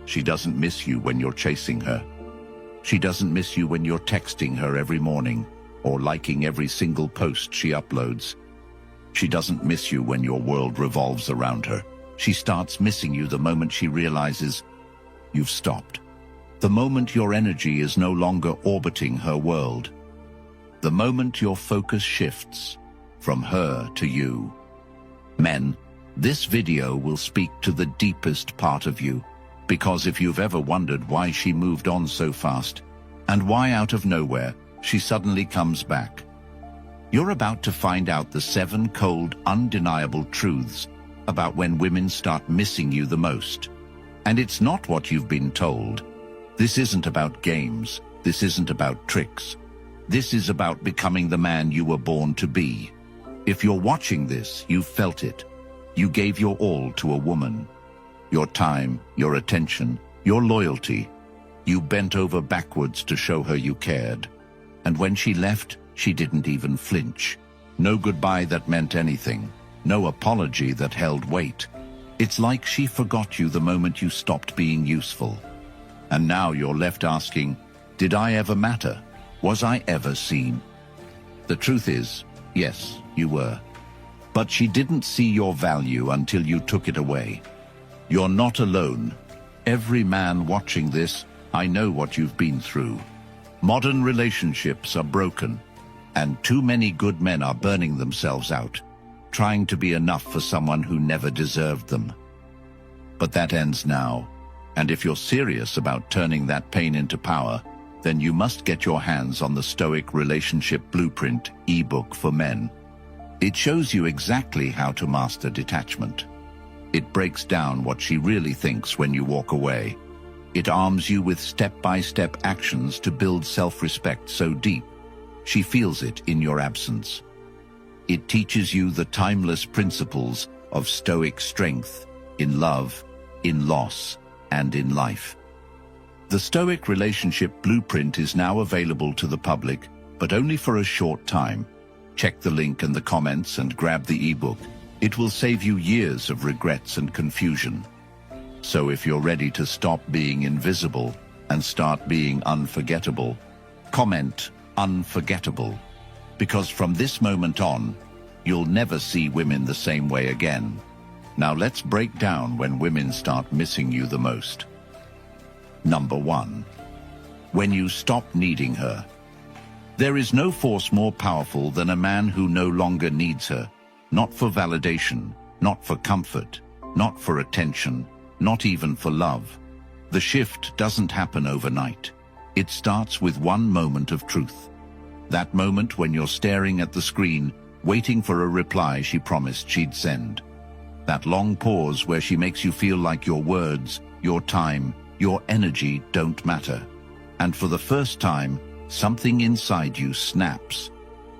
She doesn't miss you when you're chasing her. She doesn't miss you when you're texting her every morning or liking every single post she uploads. She doesn't miss you when your world revolves around her. She starts missing you the moment she realizes you've stopped. The moment your energy is no longer orbiting her world. The moment your focus shifts from her to you. Men, this video will speak to the deepest part of you, because if you've ever wondered why she moved on so fast, and why out of nowhere she suddenly comes back, you're about to find out the 7 cold, undeniable truths about when women start missing you the most. And it's not what you've been told. This isn't about games. This isn't about tricks. This is about becoming the man you were born to be. If you're watching this, you've felt it. You gave your all to a woman. Your time, your attention, your loyalty. You bent over backwards to show her you cared. And when she left, she didn't even flinch. No goodbye that meant anything. No apology that held weight. It's like she forgot you the moment you stopped being useful. And now you're left asking, did I ever matter? Was I ever seen? The truth is, yes, you were. But she didn't see your value until you took it away. You're not alone. Every man watching this, I know what you've been through. Modern relationships are broken, and too many good men are burning themselves out, trying to be enough for someone who never deserved them. But that ends now, and if you're serious about turning that pain into power, then you must get your hands on the Stoic Relationship Blueprint ebook for men. It shows you exactly how to master detachment. It breaks down what she really thinks when you walk away. It arms you with step-by-step actions to build self-respect so deep, she feels it in your absence. It teaches you the timeless principles of stoic strength in love, in loss, and in life. The Stoic Relationship Blueprint is now available to the public, but only for a short time. Check the link in the comments and grab the ebook. It will save you years of regrets and confusion. So if you're ready to stop being invisible and start being unforgettable, comment unforgettable. Because from this moment on, you'll never see women the same way again. Now let's break down when women start missing you the most. Number 1. When you stop needing her. There is no force more powerful than a man who no longer needs her, not for validation, not for comfort, not for attention, not even for love. The shift doesn't happen overnight. It starts with one moment of truth. That moment when you're staring at the screen, waiting for a reply she promised she'd send. That long pause where she makes you feel like your words, your time, your energy don't matter. And for the first time, something inside you snaps.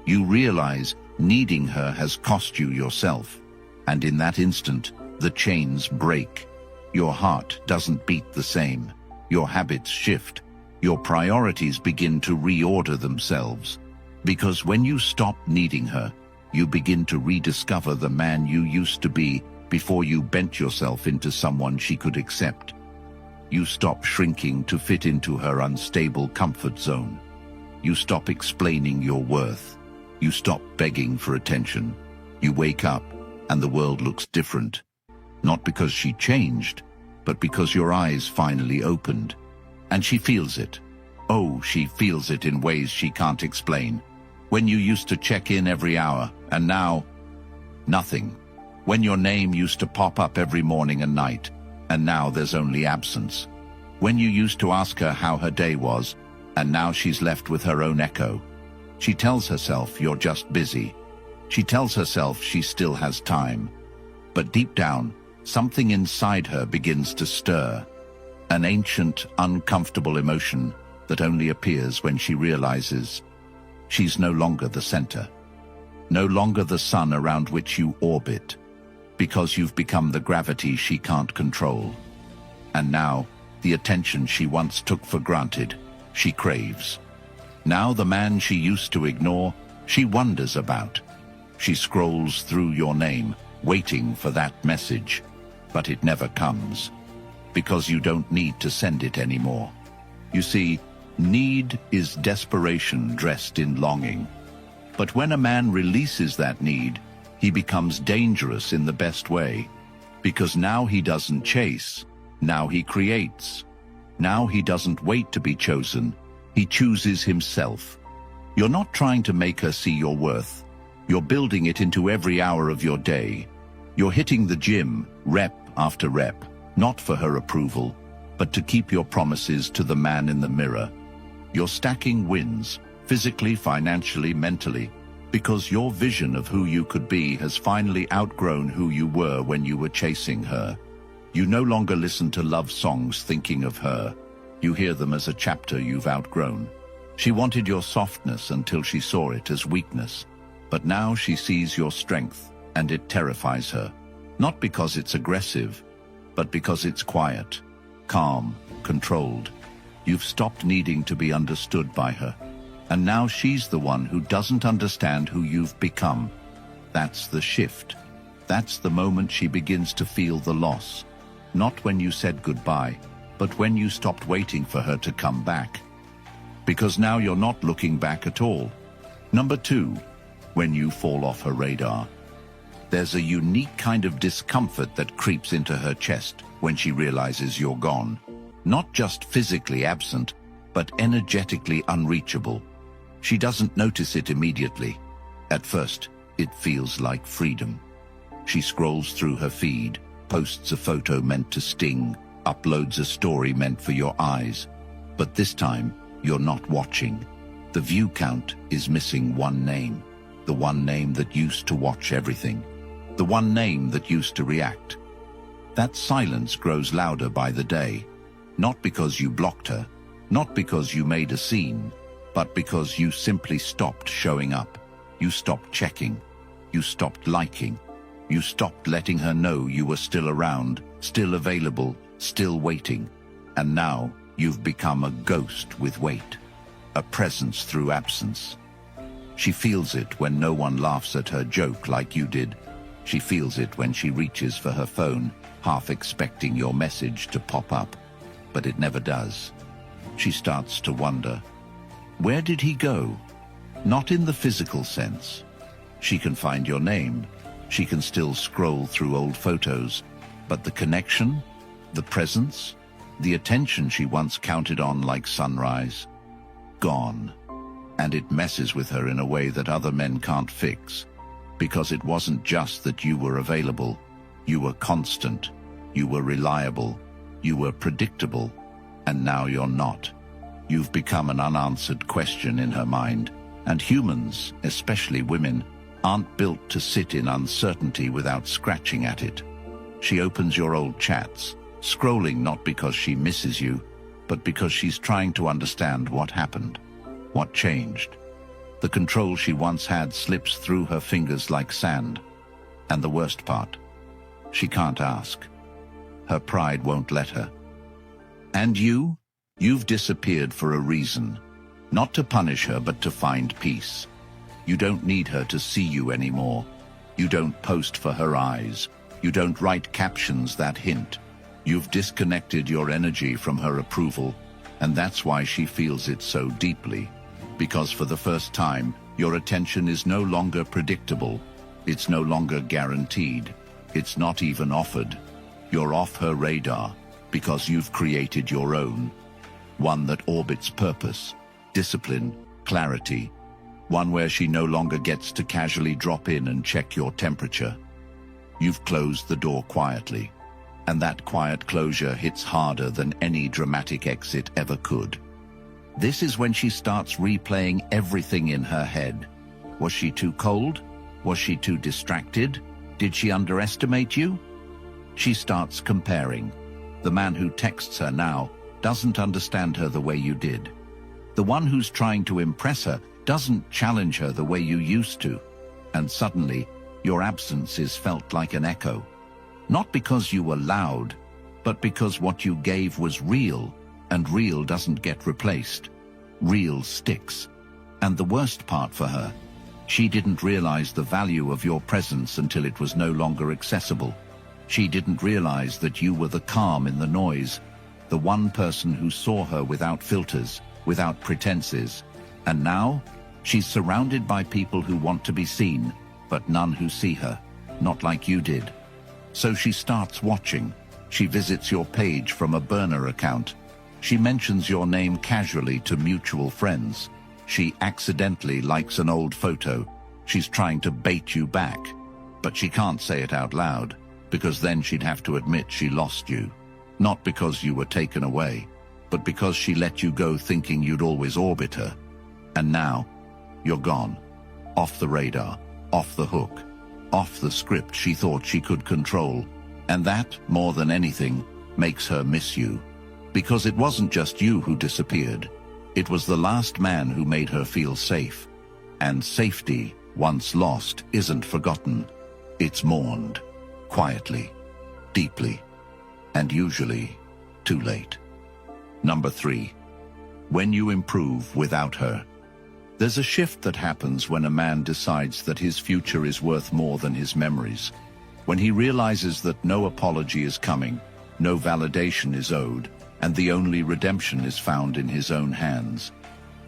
You realize needing her has cost you yourself. And in that instant, the chains break. Your heart doesn't beat the same. Your habits shift. Your priorities begin to reorder themselves. Because when you stop needing her, you begin to rediscover the man you used to be before you bent yourself into someone she could accept. You stop shrinking to fit into her unstable comfort zone. You stop explaining your worth. You stop begging for attention. You wake up, and the world looks different. Not because she changed, but because your eyes finally opened. And she feels it. Oh, she feels it in ways she can't explain. When you used to check in every hour, and now, nothing. When your name used to pop up every morning and night, and now there's only absence. When you used to ask her how her day was, and now she's left with her own echo. She tells herself you're just busy. She tells herself she still has time. But deep down, something inside her begins to stir. An ancient, uncomfortable emotion that only appears when she realizes she's no longer the center. No longer the sun around which you orbit. Because you've become the gravity she can't control. And now, the attention she once took for granted, she craves. Now the man she used to ignore, she wonders about. She scrolls through your name, waiting for that message, but it never comes. because you don't need to send it anymore. You see, need is desperation dressed in longing. But when a man releases that need, he becomes dangerous in the best way. Because now he doesn't chase, now he creates. Now he doesn't wait to be chosen, he chooses himself. You're not trying to make her see your worth. You're building it into every hour of your day. You're hitting the gym, rep after rep, not for her approval, but to keep your promises to the man in the mirror. You're stacking wins, physically, financially, mentally, because your vision of who you could be has finally outgrown who you were when you were chasing her. You no longer listen to love songs thinking of her. You hear them as a chapter you've outgrown. She wanted your softness until she saw it as weakness. But now she sees your strength, and it terrifies her. Not because it's aggressive, but because it's quiet, calm, controlled. You've stopped needing to be understood by her. And now she's the one who doesn't understand who you've become. That's the shift. That's the moment she begins to feel the loss. Not when you said goodbye, but when you stopped waiting for her to come back. Because now you're not looking back at all. Number 2, when you fall off her radar. There's a unique kind of discomfort that creeps into her chest when she realizes you're gone. Not just physically absent, but energetically unreachable. She doesn't notice it immediately. At first, it feels like freedom. She scrolls through her feed, posts a photo meant to sting, uploads a story meant for your eyes. But this time, you're not watching. The view count is missing one name. The one name that used to watch everything. The one name that used to react. That silence grows louder by the day. Not because you blocked her, not because you made a scene, but because you simply stopped showing up. You stopped checking. You stopped liking. You stopped letting her know you were still around, still available, still waiting. And now you've become a ghost with weight, a presence through absence. She feels it when no one laughs at her joke like you did. She feels it when she reaches for her phone, half expecting your message to pop up, but it never does. She starts to wonder, where did he go? Not in the physical sense. She can find your name. She can still scroll through old photos, but the connection, the presence, the attention she once counted on like sunrise, gone. And it messes with her in a way that other men can't fix. Because it wasn't just that you were available. You were constant. You were reliable. You were predictable. And now you're not. You've become an unanswered question in her mind. And humans, especially women, aren't built to sit in uncertainty without scratching at it. She opens your old chats, scrolling not because she misses you, but because she's trying to understand what happened, what changed. The control she once had slips through her fingers like sand. And the worst part, she can't ask. Her pride won't let her. And you've disappeared for a reason. Not to punish her, but to find peace. You don't need her to see you anymore. You don't post for her eyes. You don't write captions that hint. You've disconnected your energy from her approval, and that's why she feels it so deeply. Because for the first time, your attention is no longer predictable. It's no longer guaranteed. It's not even offered. You're off her radar because you've created your own. One that orbits purpose, discipline, clarity. One where she no longer gets to casually drop in and check your temperature. You've closed the door quietly, and that quiet closure hits harder than any dramatic exit ever could. This is when she starts replaying everything in her head. Was she too cold? Was she too distracted? Did she underestimate you? She starts comparing. The man who texts her now doesn't understand her the way you did. The one who's trying to impress her doesn't challenge her the way you used to. And suddenly, your absence is felt like an echo. Not because you were loud, but because what you gave was real, and real doesn't get replaced. Real sticks. And the worst part for her, she didn't realize the value of your presence until it was no longer accessible. She didn't realize that you were the calm in the noise, the one person who saw her without filters, without pretenses. And now, she's surrounded by people who want to be seen, but none who see her, not like you did. So she starts watching. She visits your page from a burner account. She mentions your name casually to mutual friends. She accidentally likes an old photo. She's trying to bait you back, but she can't say it out loud, because then she'd have to admit she lost you. Not because you were taken away, but because she let you go thinking you'd always orbit her. And now, you're gone. Off the radar, off the hook, off the script she thought she could control. And that, more than anything, makes her miss you. Because it wasn't just you who disappeared. It was the last man who made her feel safe. And safety, once lost, isn't forgotten. It's mourned. Quietly. Deeply. And usually, too late. Number 3. When you improve without her. There's a shift that happens when a man decides that his future is worth more than his memories. When he realizes that no apology is coming, no validation is owed, and the only redemption is found in his own hands.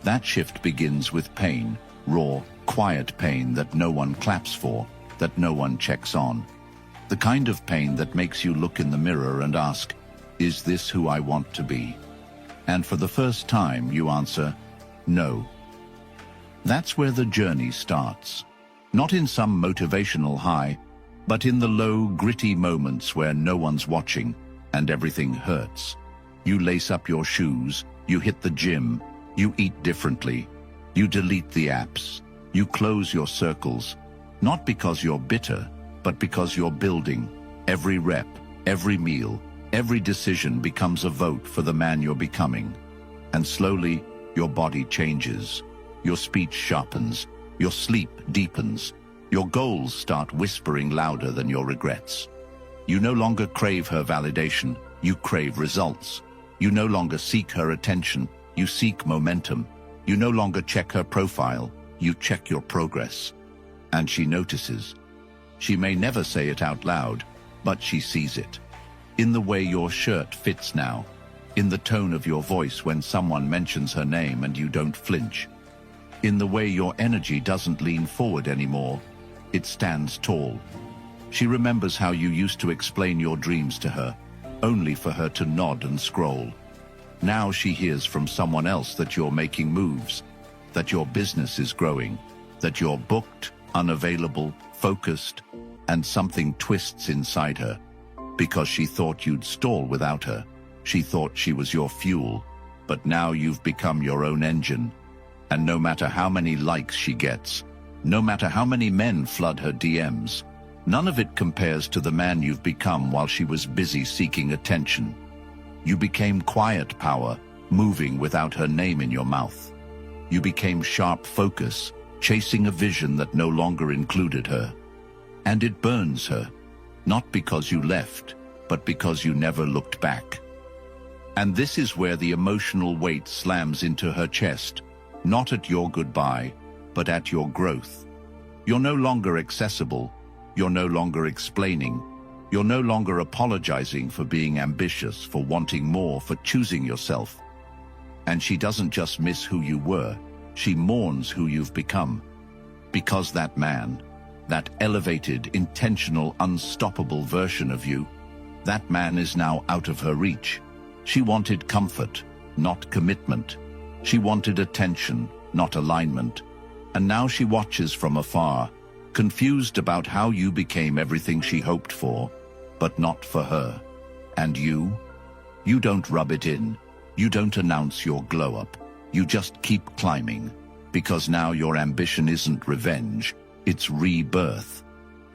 That shift begins with pain, raw, quiet pain that no one claps for, that no one checks on. The kind of pain that makes you look in the mirror and ask, is this who I want to be? And for the first time you answer, no. That's where the journey starts. Not in some motivational high, but in the low, gritty moments where no one's watching and everything hurts. You lace up your shoes, you hit the gym, you eat differently, you delete the apps, you close your circles, not because you're bitter, but because you're building. Every rep, every meal, every decision becomes a vote for the man you're becoming. And slowly, your body changes. Your speech sharpens, your sleep deepens, your goals start whispering louder than your regrets. You no longer crave her validation, you crave results. You no longer seek her attention, you seek momentum. You no longer check her profile, you check your progress. And she notices. She may never say it out loud, but she sees it. In the way your shirt fits now, in the tone of your voice when someone mentions her name and you don't flinch, in the way your energy doesn't lean forward anymore, it stands tall. She remembers how you used to explain your dreams to her, only for her to nod and scroll. Now she hears from someone else that you're making moves, that your business is growing, that you're booked, unavailable, focused, and something twists inside her. Because she thought you'd stall without her. She thought she was your fuel, but now you've become your own engine. And no matter how many likes she gets, no matter how many men flood her DMs, none of it compares to the man you've become while she was busy seeking attention. You became quiet power, moving without her name in your mouth. You became sharp focus, chasing a vision that no longer included her. And it burns her, not because you left, but because you never looked back. And this is where the emotional weight slams into her chest, not at your goodbye, but at your growth. You're no longer accessible, you're no longer explaining, you're no longer apologizing for being ambitious, for wanting more, for choosing yourself. And she doesn't just miss who you were, she mourns who you've become. Because that man, that elevated, intentional, unstoppable version of you, that man is now out of her reach. She wanted comfort, not commitment. She wanted attention, not alignment. And now she watches from afar, confused about how you became everything she hoped for, but not for her. And you don't rub it in. You don't announce your glow-up. You just keep climbing, because now your ambition isn't revenge, it's rebirth.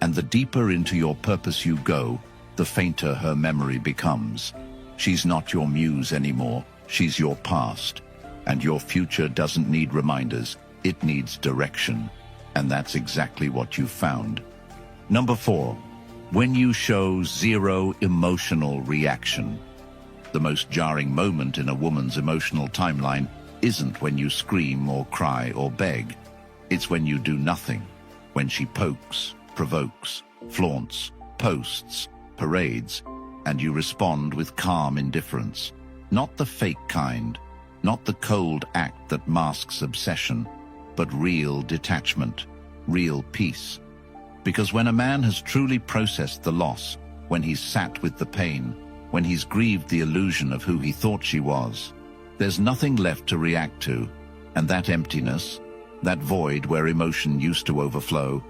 And the deeper into your purpose you go, the fainter her memory becomes. She's not your muse anymore, she's your past. And your future doesn't need reminders, it needs direction. And that's exactly what you found. Number 4, when you show zero emotional reaction. The most jarring moment in a woman's emotional timeline isn't when you scream or cry or beg. It's when you do nothing. When she pokes, provokes, flaunts, posts, parades, and you respond with calm indifference. Not the fake kind, not the cold act that masks obsession, but real detachment, real peace. Because when a man has truly processed the loss, when he's sat with the pain, when he's grieved the illusion of who he thought she was, there's nothing left to react to, and that emptiness, that void where emotion used to overflow,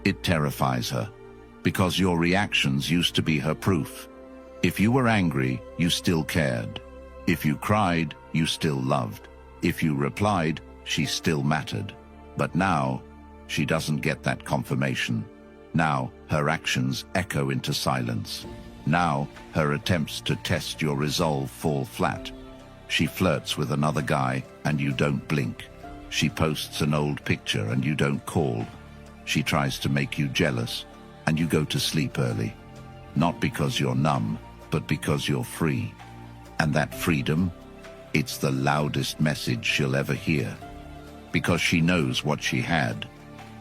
it terrifies her, because your reactions used to be her proof. If you were angry, you still cared. If you cried, you still loved. If you replied, she still mattered. But now, she doesn't get that confirmation. Now, her actions echo into silence. Now, her attempts to test your resolve fall flat. She flirts with another guy, and you don't blink. She posts an old picture, and you don't call. She tries to make you jealous, and you go to sleep early. Not because you're numb, but because you're free. And that freedom, it's the loudest message she'll ever hear. Because she knows what she had.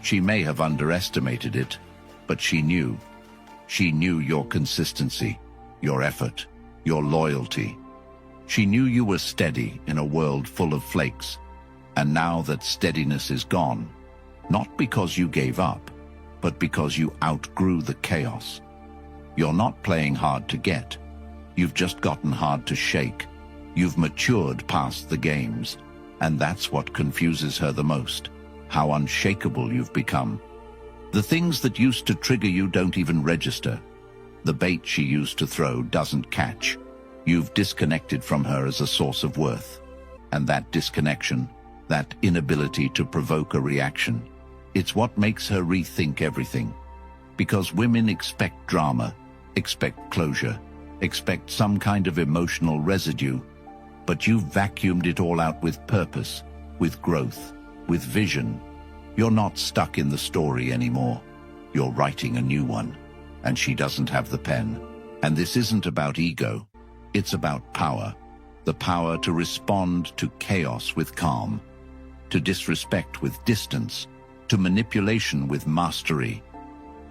She may have underestimated it, but she knew. She knew your consistency, your effort, your loyalty. She knew you were steady in a world full of flakes. And now that steadiness is gone, not because you gave up, but because you outgrew the chaos. You're not playing hard to get. You've just gotten hard to shake. You've matured past the games. And that's what confuses her the most, how unshakable you've become. The things that used to trigger you don't even register. The bait she used to throw doesn't catch. You've disconnected from her as a source of worth. And that disconnection, that inability to provoke a reaction, it's what makes her rethink everything. Because women expect drama, expect closure, expect some kind of emotional residue, but you've vacuumed it all out with purpose, with growth, with vision. You're not stuck in the story anymore. You're writing a new one, and she doesn't have the pen. And this isn't about ego. It's about power. The power to respond to chaos with calm, to disrespect with distance, to manipulation with mastery.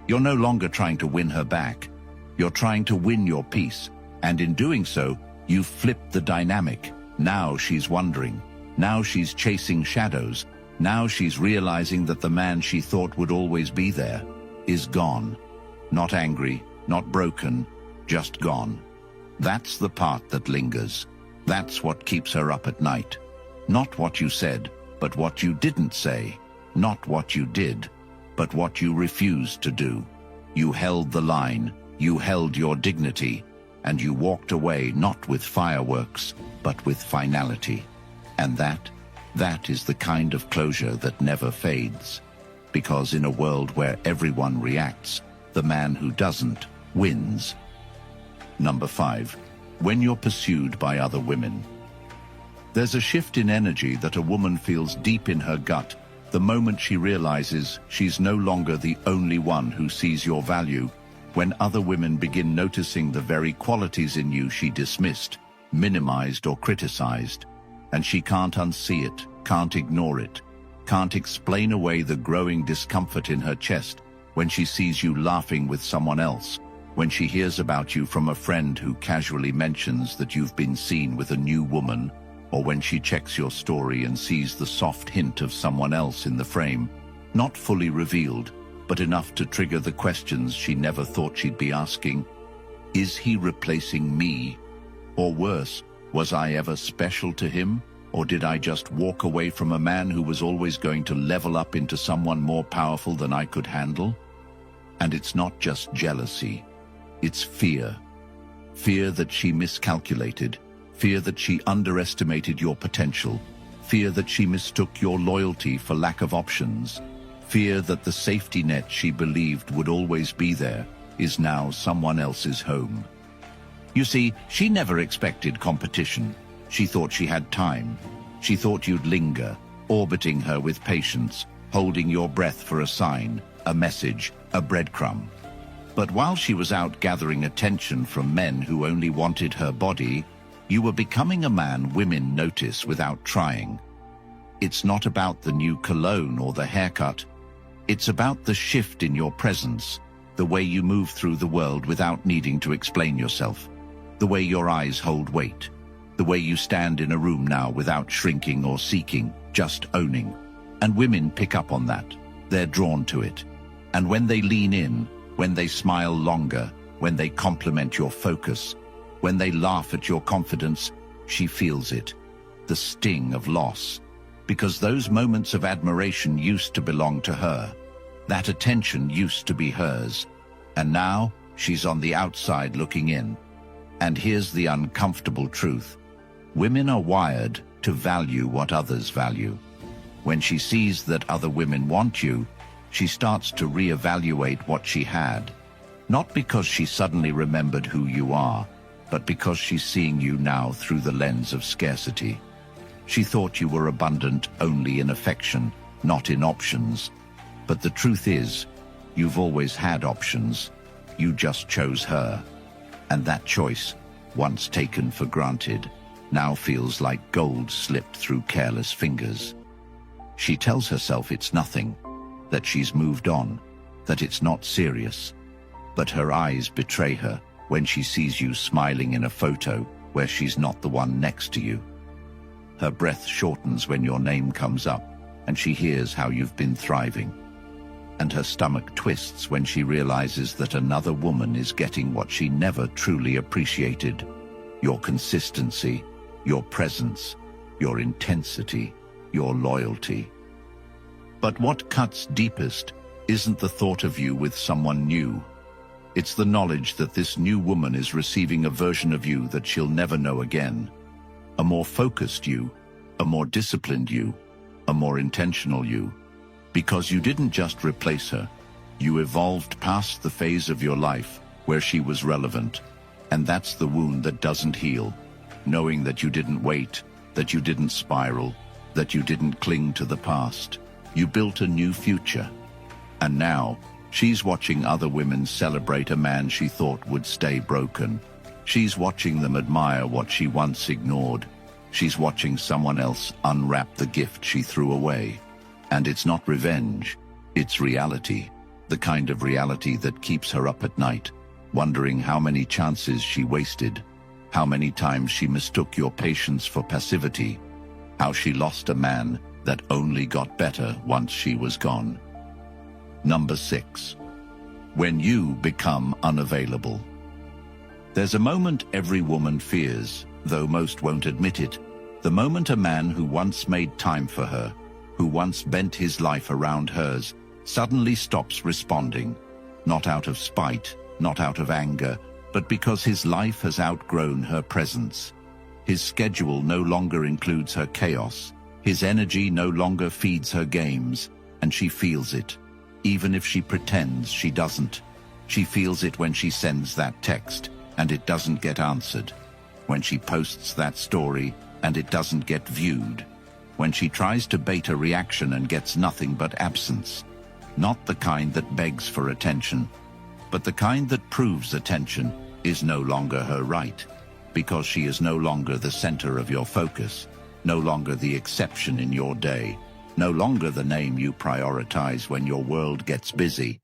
You're no longer trying to win her back. You're trying to win your peace, and in doing so, you've flipped the dynamic. Now she's wondering. Now she's chasing shadows. Now she's realizing that the man she thought would always be there is gone. Not angry, not broken, just gone. That's the part that lingers. That's what keeps her up at night. Not what you said, but what you didn't say. Not what you did, but what you refused to do. You held the line, you held your dignity, and you walked away not with fireworks, but with finality. And that is the kind of closure that never fades. Because in a world where everyone reacts, the man who doesn't wins. Number 5. When you're pursued by other women. There's a shift in energy that a woman feels deep in her gut the moment she realizes she's no longer the only one who sees your value, when other women begin noticing the very qualities in you she dismissed, minimized or criticized, and she can't unsee it, can't ignore it, can't explain away the growing discomfort in her chest when she sees you laughing with someone else, when she hears about you from a friend who casually mentions that you've been seen with a new woman, or when she checks your story and sees the soft hint of someone else in the frame, not fully revealed, but enough to trigger the questions she never thought she'd be asking. Is he replacing me? Or worse, was I ever special to him? Or did I just walk away from a man who was always going to level up into someone more powerful than I could handle? And it's not just jealousy, it's fear. Fear that she miscalculated, fear that she underestimated your potential, fear that she mistook your loyalty for lack of options, fear that the safety net she believed would always be there is now someone else's home. You see, she never expected competition. She thought she had time. She thought you'd linger, orbiting her with patience, holding your breath for a sign, a message, a breadcrumb. But while she was out gathering attention from men who only wanted her body, you were becoming a man women notice without trying. It's not about the new cologne or the haircut. It's about the shift in your presence, the way you move through the world without needing to explain yourself, the way your eyes hold weight, the way you stand in a room now without shrinking or seeking, just owning. And women pick up on that. They're drawn to it. And when they lean in, when they smile longer, when they compliment your focus, when they laugh at your confidence, she feels it, the sting of loss. Because those moments of admiration used to belong to her. That attention used to be hers. And now she's on the outside looking in. And here's the uncomfortable truth. Women are wired to value what others value. When she sees that other women want you, she starts to reevaluate what she had. Not because she suddenly remembered who you are, but because she's seeing you now through the lens of scarcity. She thought you were abundant only in affection, not in options. But the truth is, you've always had options. You just chose her. And that choice, once taken for granted, now feels like gold slipped through careless fingers. She tells herself it's nothing, that she's moved on, that it's not serious. But her eyes betray her when she sees you smiling in a photo where she's not the one next to you. Her breath shortens when your name comes up, and she hears how you've been thriving. And her stomach twists when she realizes that another woman is getting what she never truly appreciated: your consistency, your presence, your intensity, your loyalty. But what cuts deepest isn't the thought of you with someone new. It's the knowledge that this new woman is receiving a version of you that she'll never know again. A more focused you, a more disciplined you, a more intentional you. Because you didn't just replace her, you evolved past the phase of your life where she was relevant. And that's the wound that doesn't heal. Knowing that you didn't wait, that you didn't spiral, that you didn't cling to the past. You built a new future. And now, she's watching other women celebrate a man she thought would stay broken. She's watching them admire what she once ignored. She's watching someone else unwrap the gift she threw away. And it's not revenge, it's reality. The kind of reality that keeps her up at night, wondering how many chances she wasted, how many times she mistook your patience for passivity, how she lost a man that only got better once she was gone. Number 6. When you become unavailable. There's a moment every woman fears, though most won't admit it. The moment a man who once made time for her, who once bent his life around hers, suddenly stops responding. Not out of spite, not out of anger, but because his life has outgrown her presence. His schedule no longer includes her chaos. His energy no longer feeds her games, and she feels it. Even if she pretends she doesn't. She feels it when she sends that text, and it doesn't get answered. When she posts that story, and it doesn't get viewed. When she tries to bait a reaction and gets nothing but absence. Not the kind that begs for attention, but the kind that proves attention is no longer her right, because she is no longer the center of your focus, no longer the exception in your day, no longer the name you prioritize when your world gets busy.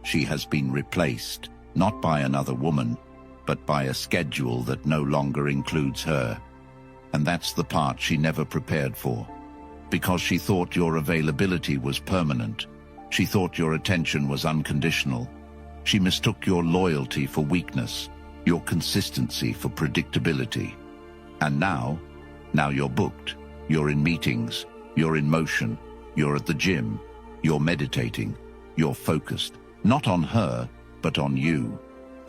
She has been replaced, not by another woman, but by a schedule that no longer includes her. And that's the part she never prepared for. Because she thought your availability was permanent. She thought your attention was unconditional. She mistook your loyalty for weakness, your consistency for predictability. And now you're booked. You're in meetings. You're in motion. You're at the gym. You're meditating. You're focused, not on her, but on you.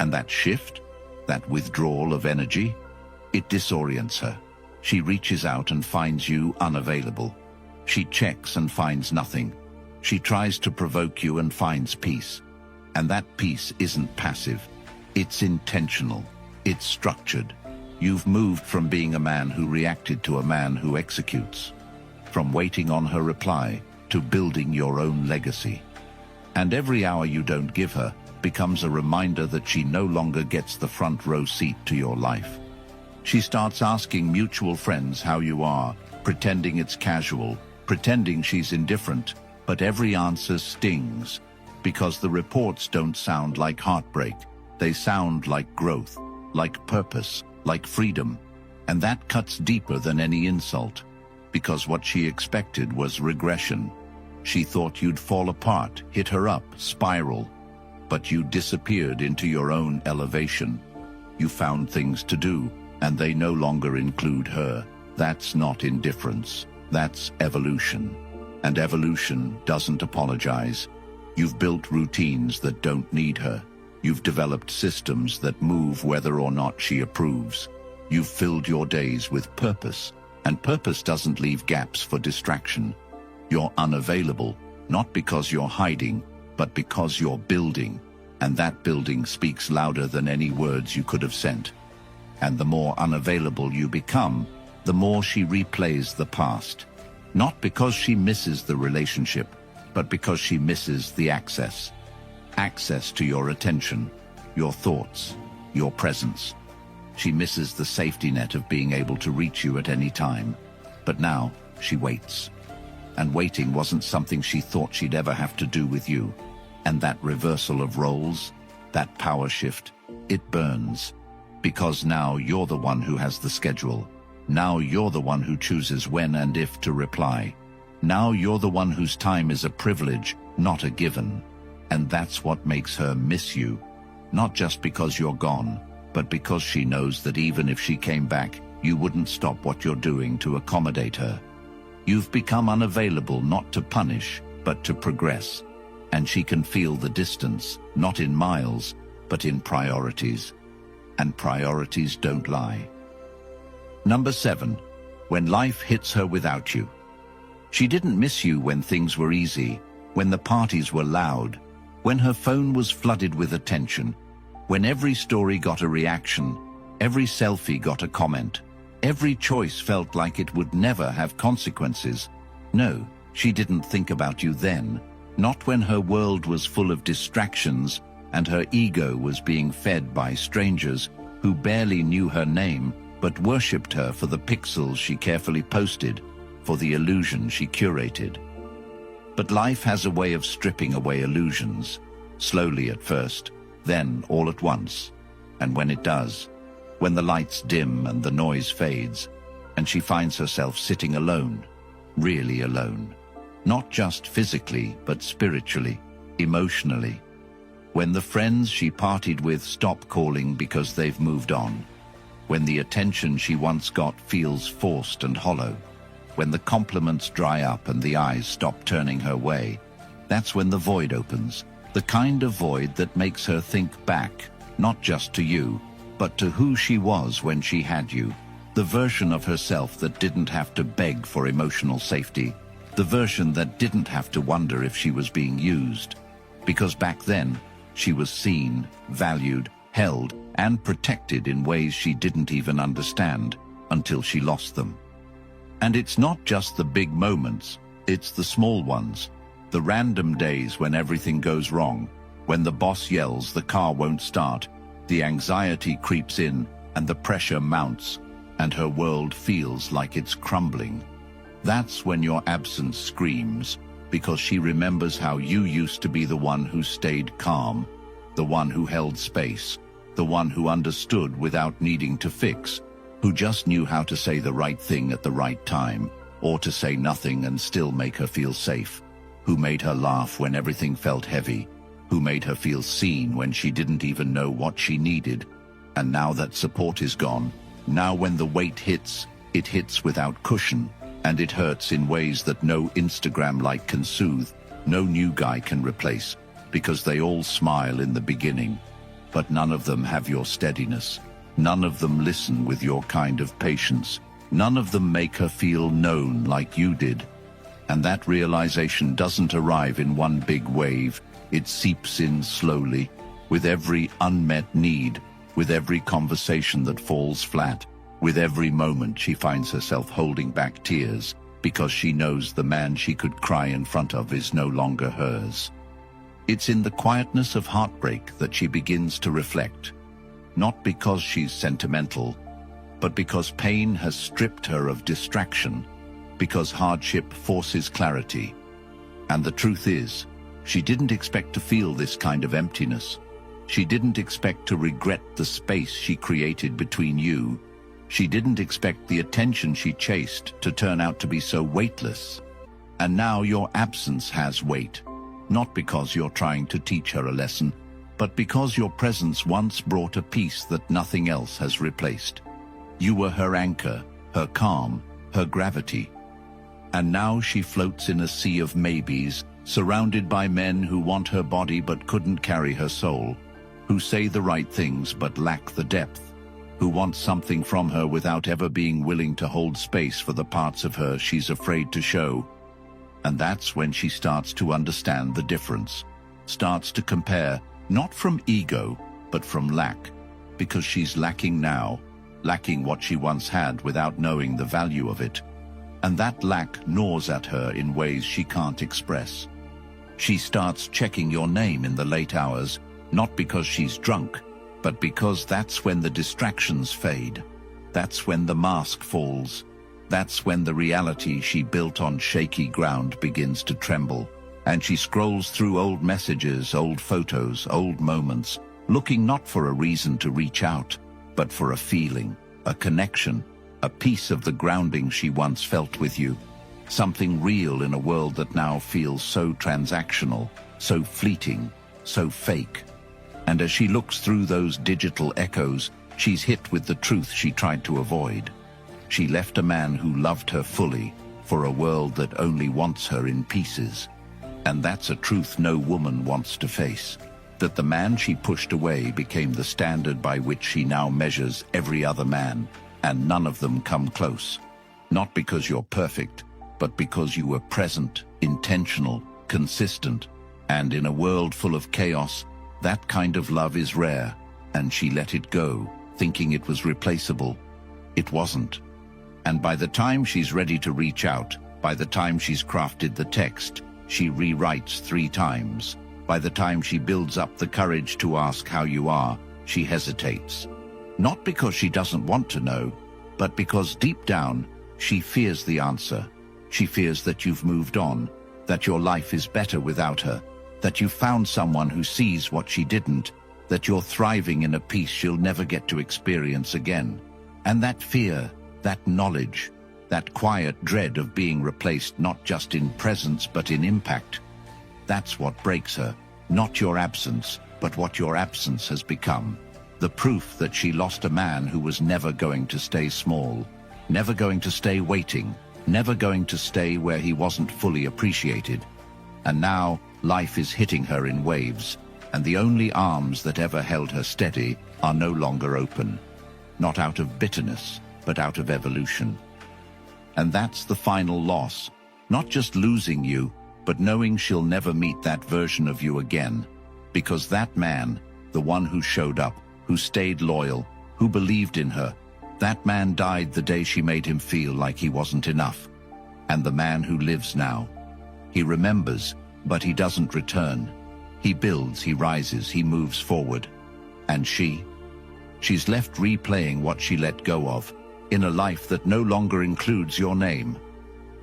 And that shift, that withdrawal of energy, it disorients her. She reaches out and finds you unavailable. She checks and finds nothing. She tries to provoke you and finds peace. And that peace isn't passive. It's intentional. It's structured. You've moved from being a man who reacted to a man who executes. From waiting on her reply to building your own legacy. And every hour you don't give her becomes a reminder that she no longer gets the front row seat to your life. She starts asking mutual friends how you are, pretending it's casual, pretending she's indifferent, but every answer stings. because the reports don't sound like heartbreak. They sound like growth, like purpose, like freedom. And that cuts deeper than any insult, because what she expected was regression. She thought you'd fall apart, hit her up, spiral. But you disappeared into your own elevation. You found things to do, and they no longer include her. That's not indifference. That's evolution. And evolution doesn't apologize. You've built routines that don't need her. You've developed systems that move whether or not she approves. You've filled your days with purpose, and purpose doesn't leave gaps for distraction. You're unavailable, not because you're hiding, but because you're building, and that building speaks louder than any words you could have sent. And the more unavailable you become, the more she replays the past. Not because she misses the relationship, but because she misses the access. Access to your attention, your thoughts, your presence. She misses the safety net of being able to reach you at any time. But now, she waits. And waiting wasn't something she thought she'd ever have to do with you. And that reversal of roles, that power shift, it burns. Because now you're the one who has the schedule. Now you're the one who chooses when and if to reply. Now you're the one whose time is a privilege, not a given. And that's what makes her miss you. Not just because you're gone, but because she knows that even if she came back, you wouldn't stop what you're doing to accommodate her. You've become unavailable not to punish, but to progress. And she can feel the distance, not in miles, but in priorities. And priorities don't lie. Number 7, when life hits her without you. She didn't miss you when things were easy, when the parties were loud, when her phone was flooded with attention, when every story got a reaction, every selfie got a comment, every choice felt like it would never have consequences. No, she didn't think about you then, not when her world was full of distractions and her ego was being fed by strangers who barely knew her name but worshipped her for the pixels she carefully posted, for the illusion she curated. But life has a way of stripping away illusions, slowly at first, then all at once. And when it does, when the lights dim and the noise fades, and she finds herself sitting alone, really alone, not just physically, but spiritually, emotionally, when the friends she partied with stop calling because they've moved on, when the attention she once got feels forced and hollow, when the compliments dry up and the eyes stop turning her way, that's when the void opens, the kind of void that makes her think back, not just to you, but to who she was when she had you, the version of herself that didn't have to beg for emotional safety, the version that didn't have to wonder if she was being used. Because back then, she was seen, valued, held, and protected in ways she didn't even understand until she lost them. And it's not just the big moments, it's the small ones, the random days when everything goes wrong, when the boss yells the car won't start, the anxiety creeps in, and the pressure mounts, and her world feels like it's crumbling. That's when your absence screams, because she remembers how you used to be the one who stayed calm, the one who held space, the one who understood without needing to fix, who just knew how to say the right thing at the right time, or to say nothing and still make her feel safe, who made her laugh when everything felt heavy, who made her feel seen when she didn't even know what she needed. And now that support is gone, now when the weight hits, it hits without cushion, and it hurts in ways that no Instagram like can soothe, no new guy can replace, because they all smile in the beginning, but none of them have your steadiness. None of them listen with your kind of patience. None of them make her feel known like you did. And that realization doesn't arrive in one big wave. It seeps in slowly, with every unmet need, with every conversation that falls flat, with every moment she finds herself holding back tears, because she knows the man she could cry in front of is no longer hers. It's in the quietness of heartbreak that she begins to reflect. Not because she's sentimental, but because pain has stripped her of distraction, because hardship forces clarity. And the truth is, She didn't expect to feel this kind of emptiness. She didn't expect to regret the space she created between you. She didn't expect the attention she chased to turn out to be so weightless. And now your absence has weight, not because you're trying to teach her a lesson, but because your presence once brought a peace that nothing else has replaced. You were her anchor, her calm, her gravity. And now she floats in a sea of maybes, surrounded by men who want her body but couldn't carry her soul, who say the right things but lack the depth, who want something from her without ever being willing to hold space for the parts of her she's afraid to show. And that's when she starts to understand the difference, starts to compare, not from ego, but from lack, because she's lacking now, lacking what she once had without knowing the value of it. And that lack gnaws at her in ways she can't express. She starts checking your name in the late hours, not because she's drunk, but because that's when the distractions fade. That's when the mask falls. That's when the reality she built on shaky ground begins to tremble. And she scrolls through old messages, old photos, old moments, looking not for a reason to reach out, but for a feeling, a connection, a piece of the grounding she once felt with you. Something real in a world that now feels so transactional, so fleeting, so fake. And as she looks through those digital echoes, she's hit with the truth she tried to avoid. She left a man who loved her fully for a world that only wants her in pieces. And that's a truth no woman wants to face. That the man she pushed away became the standard by which she now measures every other man, and none of them come close. Not because you're perfect, but because you were present, intentional, consistent. And in a world full of chaos, that kind of love is rare, and she let it go, thinking it was replaceable. It wasn't. And by the time she's ready to reach out, by the time she's crafted the text, she rewrites 3 times. By the time she builds up the courage to ask how you are, she hesitates. Not because she doesn't want to know, but because deep down, she fears the answer. She fears that you've moved on, that your life is better without her, that you found someone who sees what she didn't, that you're thriving in a peace she'll never get to experience again. And that fear, that knowledge, that quiet dread of being replaced not just in presence but in impact, that's what breaks her, not your absence, but what your absence has become. The proof that she lost a man who was never going to stay small, never going to stay waiting, never going to stay where he wasn't fully appreciated. And now, life is hitting her in waves, and the only arms that ever held her steady are no longer open. Not out of bitterness, but out of evolution. And that's the final loss, not just losing you, but knowing she'll never meet that version of you again. Because that man, the one who showed up, who stayed loyal, who believed in her, that man died the day she made him feel like he wasn't enough. And the man who lives now, he remembers, but he doesn't return. He builds, he rises, he moves forward. And she's left replaying what she let go of, in a life that no longer includes your name.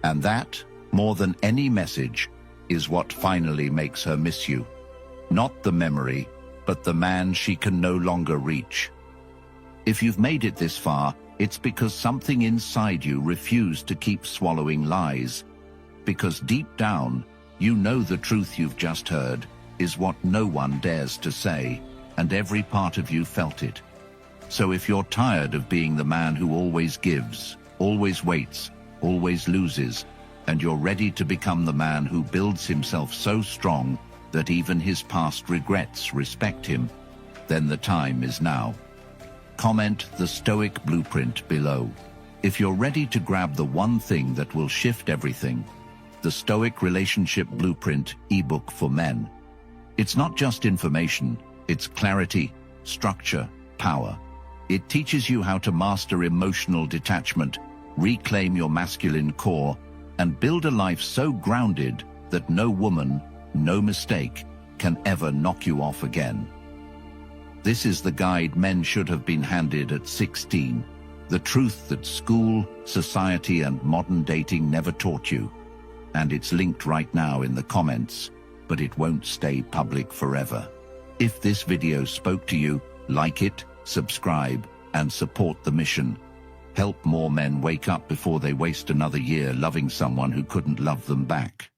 And that, more than any message, is what finally makes her miss you. Not the memory, but the man she can no longer reach. If you've made it this far, it's because something inside you refused to keep swallowing lies. Because deep down, you know the truth you've just heard is what no one dares to say, and every part of you felt it. So if you're tired of being the man who always gives, always waits, always loses, and you're ready to become the man who builds himself so strong that even his past regrets respect him, then the time is now. Comment the Stoic Blueprint below. If you're ready to grab the one thing that will shift everything, the Stoic Relationship Blueprint ebook for men. It's not just information, it's clarity, structure, power. It teaches you how to master emotional detachment, reclaim your masculine core, and build a life so grounded that no woman, no mistake, can ever knock you off again. This is the guide men should have been handed at 16, the truth that school, society, and modern dating never taught you. And it's linked right now in the comments. but it won't stay public forever. If this video spoke to you, like it, subscribe, and support the mission. Help more men wake up before they waste another year loving someone who couldn't love them back.